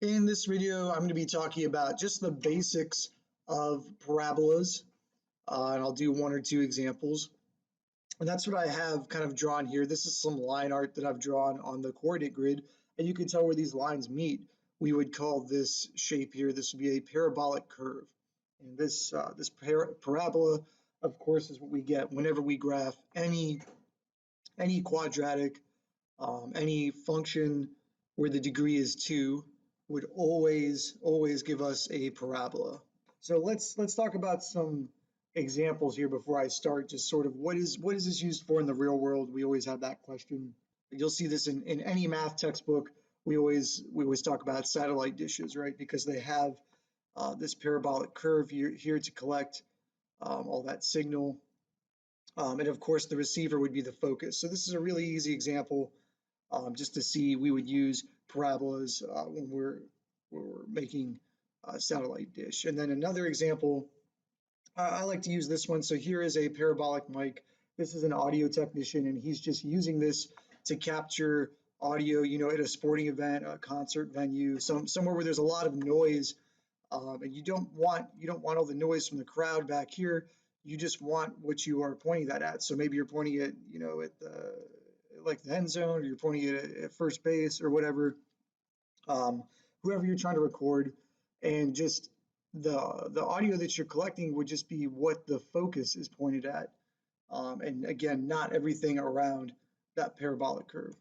In this video, I'm going to be talking about just the basics of parabolas, and I'll do one or two examples. And that's what I have kind of drawn here. This is some line art that I've drawn on the coordinate grid, and you can tell where these lines meet. We would call this shape here, this would be a parabolic curve. And this parabola, of course, is what we get whenever we graph any quadratic, any function where the degree is 2 would always give us a parabola. So let's talk about some examples here before I start. Just sort of what is this used for in the real world? We always have that question. You'll see this in any math textbook. We always talk about satellite dishes, right? Because they have this parabolic curve here to collect all that signal. And of course, the receiver would be the focus. So this is a really easy example just to see we would use parabolas when we're making a satellite dish. And then another example, I like to use this one. So here is a parabolic mic. This is an audio technician, and he's just using this to capture audio, at a sporting event, a concert venue, somewhere where there's a lot of noise, and you don't want all the noise from the crowd back here. You just want what you are pointing that at. So maybe you're pointing it, at the end zone, or you're pointing it at first base or whatever, um, whoever you're trying to record, and just the audio that you're collecting would just be what the focus is pointed at, and again, not everything around that parabolic curve.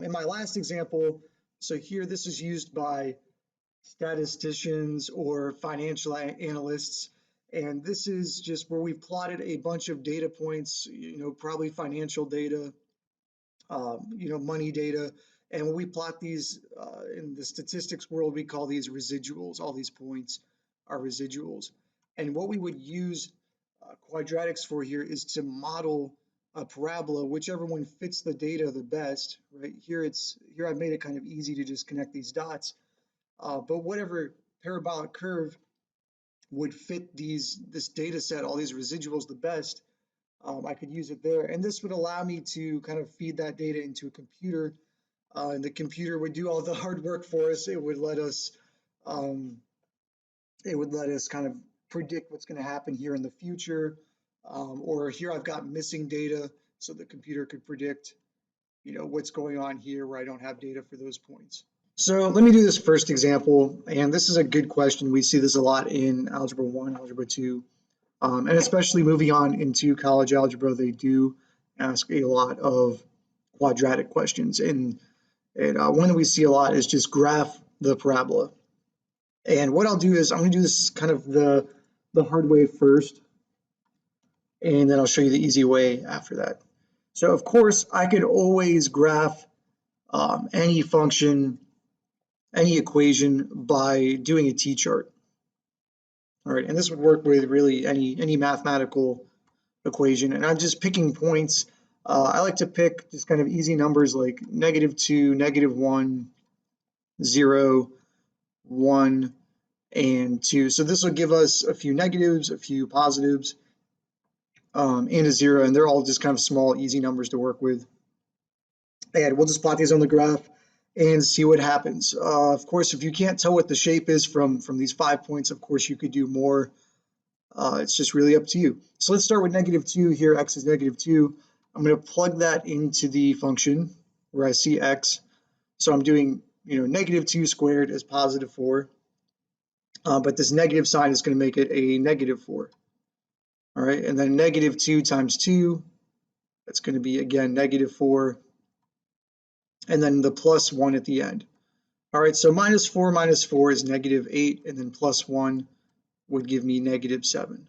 In my last example, so here this is used by statisticians or financial analysts. And this is just where we've plotted a bunch of data points, probably financial data, money data. And when we plot these in the statistics world, we call these residuals. All these points are residuals. And what we would use quadratics for here is to model a parabola, whichever one fits the data the best, right? Here I've made it kind of easy to just connect these dots. But whatever parabolic curve would fit this data set, all these residuals the best, I could use it there. And this would allow me to kind of feed that data into a computer, and the computer would do all the hard work for us. Um, it would let us kind of predict what's going to happen here in the future, or here I've got missing data, so the computer could predict, what's going on here where I don't have data for those points. So let me do this first example, and this is a good question. We see this a lot in Algebra 1, Algebra 2, and especially moving on into college algebra, they do ask a lot of quadratic questions. And one that we see a lot is just graph the parabola. And what I'll do is I'm going to do this kind of the hard way first, and then I'll show you the easy way after that. So of course, I could always graph any function, any equation by doing a t-chart. All right, and this would work with really any mathematical equation. And I'm just picking points. I like to pick just kind of easy numbers like -2, -1, 0, 1, and 2. So this will give us a few negatives, a few positives, and a 0, and they're all just kind of small, easy numbers to work with. And we'll just plot these on the graph and see what happens. Of course, if you can't tell what the shape is from these 5 points, of course you could do more. It's just really up to you. So let's start with -2 here. X is -2. I'm going to plug that into the function where I see x. So I'm doing, -2 squared is +4. But this negative sign is going to make it a -4. All right, and then -2 times 2, that's going to be, again, -4. And then the +1 at the end. All right, so -4 minus 4 is -8, and then +1 would give me -7.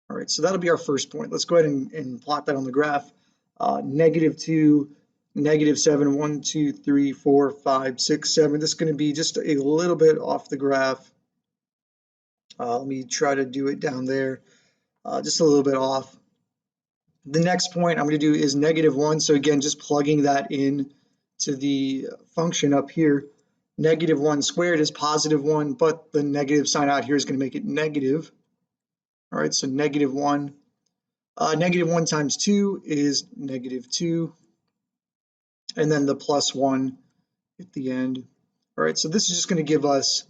All right, so that'll be our first point. Let's go ahead and plot that on the graph. -2, -7, 1, 2, 3, 4, 5, 6, 7. This is going to be just a little bit off the graph. Let me try to do it down there, just a little bit off. The next point I'm going to do is -1. So again, just plugging that in to the function up here. -1 squared is +1, but the negative sign out here is going to make it negative. All right, so -1. -1 times 2 is -2. And then the +1 at the end. All right, so this is just going to give us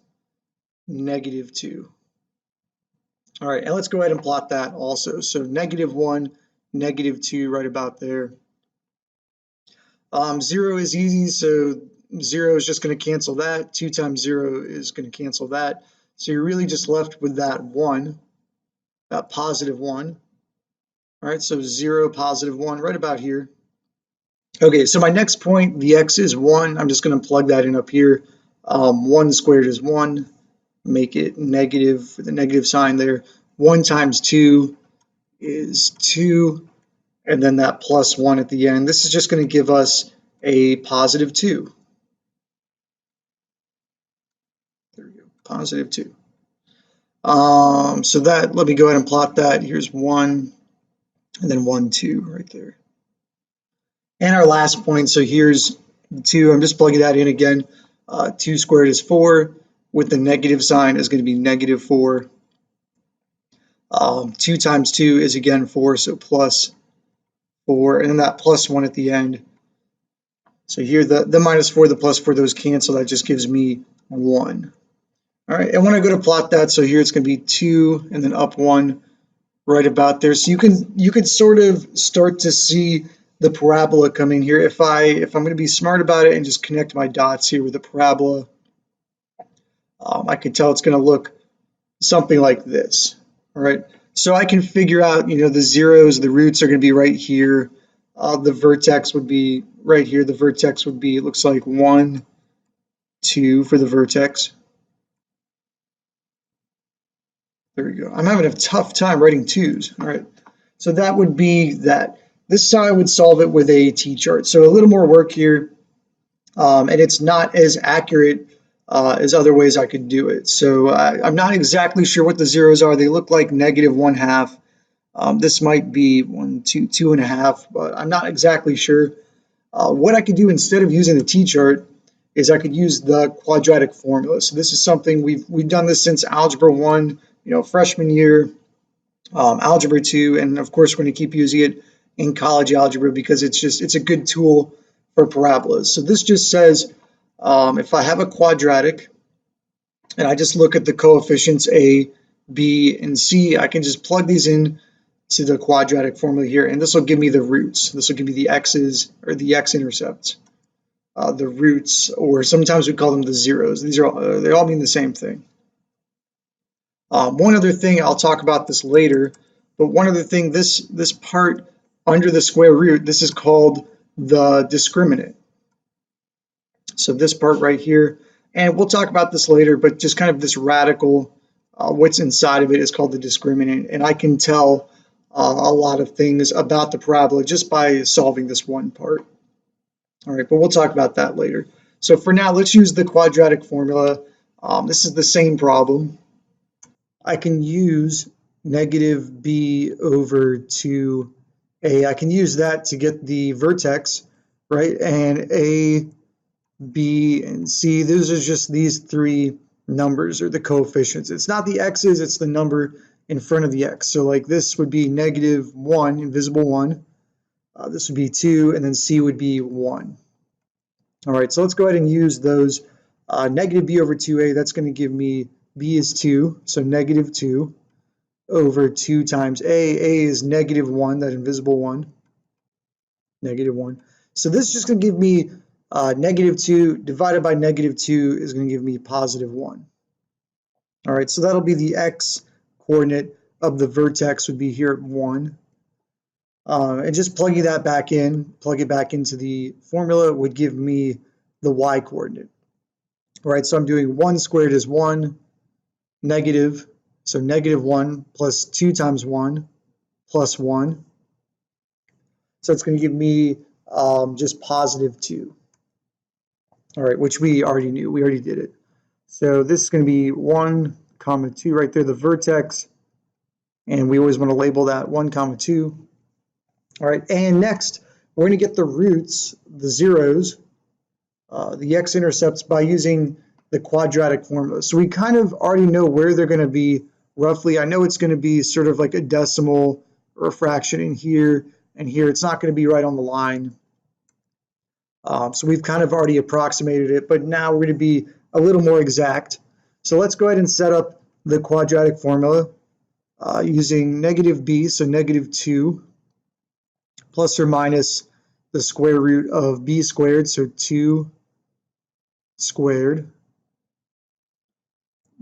-2. All right, and let's go ahead and plot that also. So -1, -2, right about there. 0 is easy, so 0 is just going to cancel that. 2 times 0 is going to cancel that. So you're really just left with that 1, that +1. All right, so 0, +1, right about here. Okay, so my next point, the x is 1. I'm just going to plug that in up here. 1 squared is 1. Make it negative for the negative sign there. 1 times 2 is 2. And then that +1 at the end. This is just going to give us a +2. There we go, +2. So that, let me go ahead and plot that. Here's 1, and then 1, 2 right there. And our last point, so here's 2. I'm just plugging that in again. 2 squared is 4. With the negative sign is going to be -4. 2 times 2 is again 4, so +4. And then that +1 at the end. So here the -4, the +4, those cancel. That just gives me 1. All right, and when I go to plot that, so here it's going to be 2 and then up 1 right about there. So you can sort of start to see the parabola coming here. If I'm going to be smart about it and just connect my dots here with the parabola, I can tell it's going to look something like this. All right, so I can figure out, the zeros, the roots are going to be right here. The vertex would be right here. The vertex would be, it looks like 1, 2 for the vertex. There we go. I'm having a tough time writing 2's. All right, so that would be that. This is how I would solve it with a t-chart. So a little more work here, and it's not as accurate as other ways I could do it. So I'm not exactly sure what the zeros are. They look like -1/2. This might be 1, 2, 2.5, but I'm not exactly sure. What I could do instead of using the t-chart is I could use the quadratic formula. So this is something we've done this since Algebra 1, freshman year, Algebra 2, and of course we're going to keep using it in college algebra because it's a good tool for parabolas. So this just says if I have a quadratic and I just look at the coefficients a, b, and c, I can just plug these in to the quadratic formula here, and this will give me the roots. This will give me the x's, or the x-intercepts, the roots, or sometimes we call them the zeros. These are they all mean the same thing. One other thing, I'll talk about this later, but one other thing, this part under the square root, this is called the discriminant. So this part right here, and we'll talk about this later, but just kind of this radical, what's inside of it is called the discriminant, and I can tell a lot of things about the parabola just by solving this one part. All right, but we'll talk about that later. So for now, let's use the quadratic formula. This is the same problem. I can use -b/2a. I can use that to get the vertex, right? And a, b, and c, those are just these 3 numbers, or the coefficients. It's not the x's, it's the number in front of the x. So like this would be -1, invisible 1. This would be 2, and then c would be 1. All right, so let's go ahead and use those. -b/2a, that's going to give me, b is 2, so -2 over 2 times a is -1, that invisible 1, -1. So this is just going to give me -2 divided by -2 is going to give me +1. All right, so that'll be the x coordinate of the vertex would be here at 1. And just plugging that back in, plug it back into the formula would give me the y coordinate. All right, so I'm doing 1 squared is 1, negative, so -1 plus 2 times 1 plus 1. So it's going to give me just +2. All right, which we already knew. We already did it. So this is going to be 1, 2 right there, the vertex. And we always want to label that 1, 2. All right, and next, we're going to get the roots, the zeros, the x-intercepts by using the quadratic formula. So we kind of already know where they're going to be roughly. I know it's going to be sort of like a decimal or a fraction in here and here. It's not going to be right on the line. So we've kind of already approximated it, but now we're going to be a little more exact. So let's go ahead and set up the quadratic formula using negative b, so negative 2, plus or minus the square root of b squared, so 2 squared,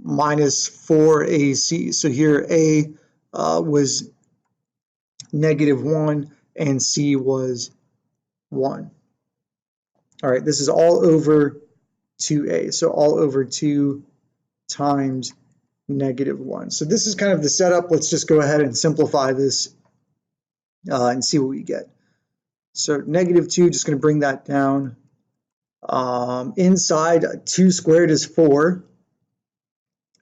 minus 4ac. So here a was negative 1 and c was 1. All right, this is all over 2a, so all over 2 times negative 1. So this is kind of the setup. Let's just go ahead and simplify this and see what we get. So negative 2, just going to bring that down. Inside 2 squared is 4,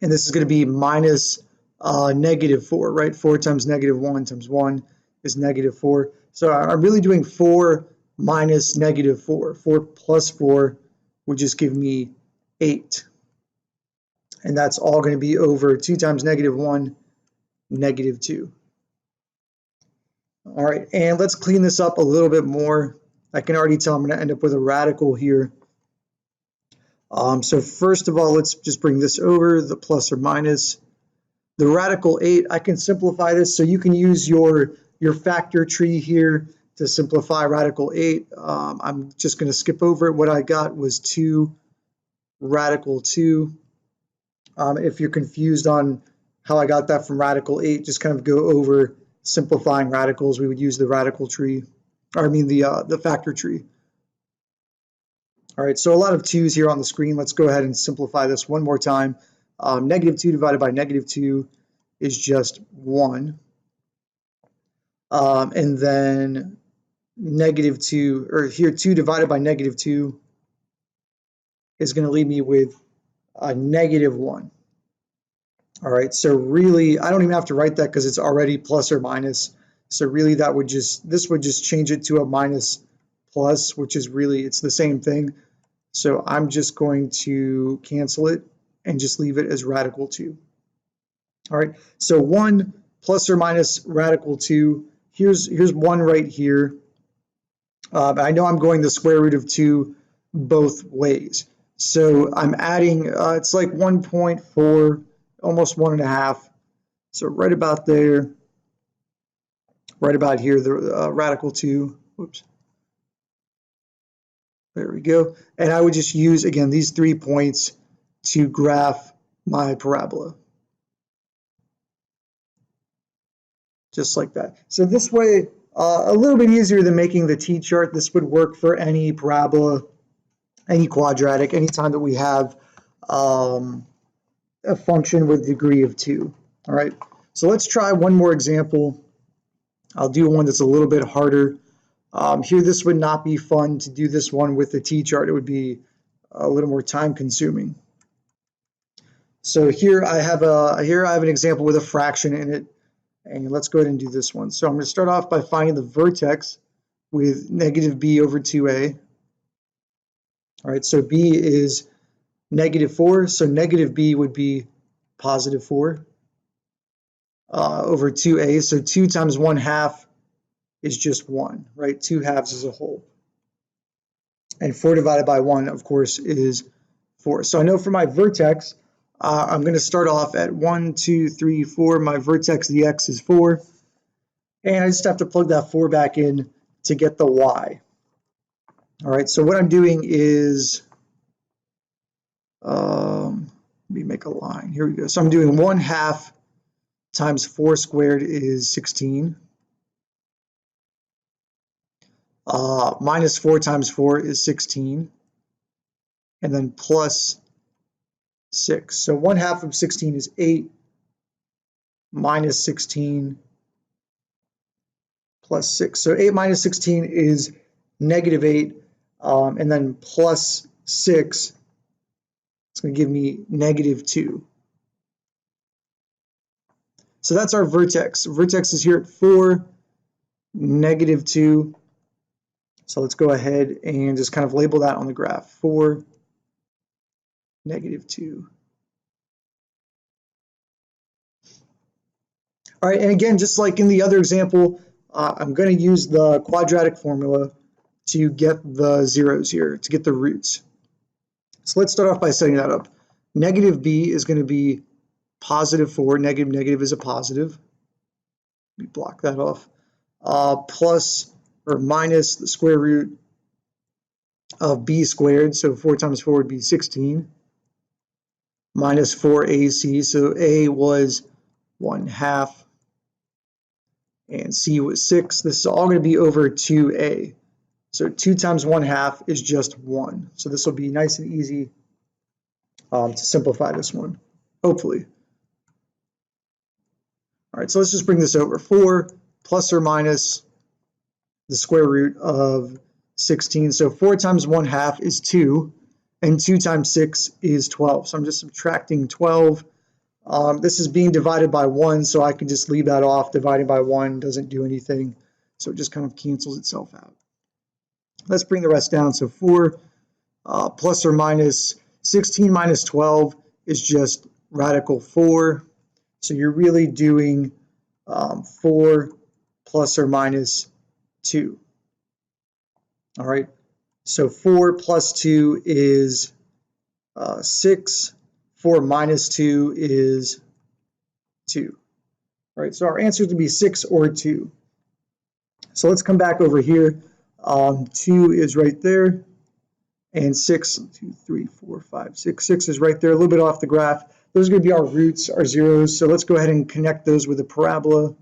and this is going to be minus negative 4, right? 4 times negative 1 times 1 is negative 4. So I'm really doing 4 minus negative 4. 4 plus 4 would just give me 8. And that's all going to be over 2 times negative 1, negative 2. All right, and let's clean this up a little bit more. I can already tell I'm going to end up with a radical here. So first of all, let's just bring this over, the plus or minus. The radical 8, I can simplify this. So you can use your factor tree here to simplify radical 8. I'm just going to skip over it. What I got was 2 radical 2. If you're confused on how I got that from radical 8, just kind of go over simplifying radicals. We would use the radical tree, or I mean the factor tree. All right, so a lot of 2's here on the screen. Let's go ahead and simplify this one more time. Negative 2 divided by negative 2 is just 1. And then negative 2, or here 2 divided by negative 2 is going to leave me with a negative 1. All right, so really, I don't even have to write that because it's already plus or minus. So really that would just, this would just change it to a minus plus, which is really, it's the same thing. So I'm just going to cancel it and just leave it as radical 2. All right, so 1 plus or minus radical 2. Here's 1 right here. I know I'm going the square root of 2 both ways. So I'm adding, it's like 1.4, almost 1.5. So right about there, right about here, the radical 2. Whoops. There we go. And I would just use, again, these 3 points to graph my parabola. Just like that. So this way, a little bit easier than making the T-chart. This would work for any parabola, any quadratic, anytime that we have a function with degree of 2. All right, so let's try one more example. I'll do one that's a little bit harder. Here, this would not be fun to do this one with the T-chart. It would be a little more time consuming. So here I have an example with a fraction in it, and let's go ahead and do this one. So I'm going to start off by finding the vertex with negative b over 2a. All right, so b is negative 4, so negative b would be positive 4 over 2a. So 2 times 1/2 is just 1, right? 2 halves is a whole. And 4 divided by 1, of course, is 4. So I know for my vertex, I'm going to start off at 1, 2, 3, 4. My vertex, the x, is 4. And I just have to plug that 4 back in to get the y. All right, so what I'm doing is, let me make a line. Here we go. So I'm doing 1/2 times 4 squared is 16. Minus 4 times 4 is 16. And then plus 6. So 1/2 of 16 is 8. Minus 16 plus 6. So 8 minus 16 is negative 8. And then plus 6, it's going to give me negative 2. So that's our vertex. Vertex is here at 4, negative 2. So let's go ahead and just kind of label that on the graph. 4, negative 2. All right, and again, just like in the other example, I'm going to use the quadratic formula to get the zeros here, to get the roots. So let's start off by setting that up. Negative b is going to be positive 4. Negative is a positive. We block that off. Plus or minus the square root of b squared. So 4 times 4 would be 16. Minus 4ac. So a was 1/2. And c was 6. This is all going to be over 2a. So 2 times 1/2 is just 1. So this will be nice and easy to simplify this one, hopefully. All right, so let's just bring this over. 4 plus or minus the square root of 16. So 4 times 1/2 is 2, and 2 times 6 is 12. So I'm just subtracting 12. This is being divided by 1, so I can just leave that off. Dividing by 1 doesn't do anything, so it just kind of cancels itself out. Let's bring the rest down. So 4 plus or minus 16 minus 12 is just radical 4. So you're really doing 4 plus or minus 2. All right, so 4 plus 2 is 6. 4 minus 2 is 2. All right, so our answer is going to be 6 or 2. So let's come back over here. 2 is right there, and 6, 2, 3, 4, 5, 6. 6 is right there, a little bit off the graph. Those are going to be our roots, our zeros. So let's go ahead and connect those with a parabola.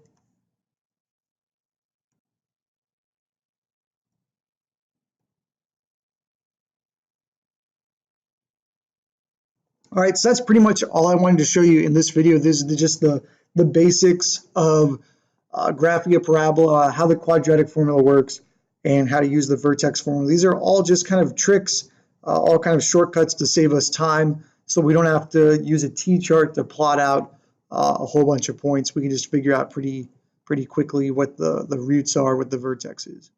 All right, so that's pretty much all I wanted to show you in this video. This is just the basics of graphing a parabola, how the quadratic formula works, and how to use the vertex formula. These are all just kind of tricks, all kind of shortcuts to save us time, so we don't have to use a t-chart to plot out a whole bunch of points. We can just figure out pretty quickly what the roots are, what the vertex is.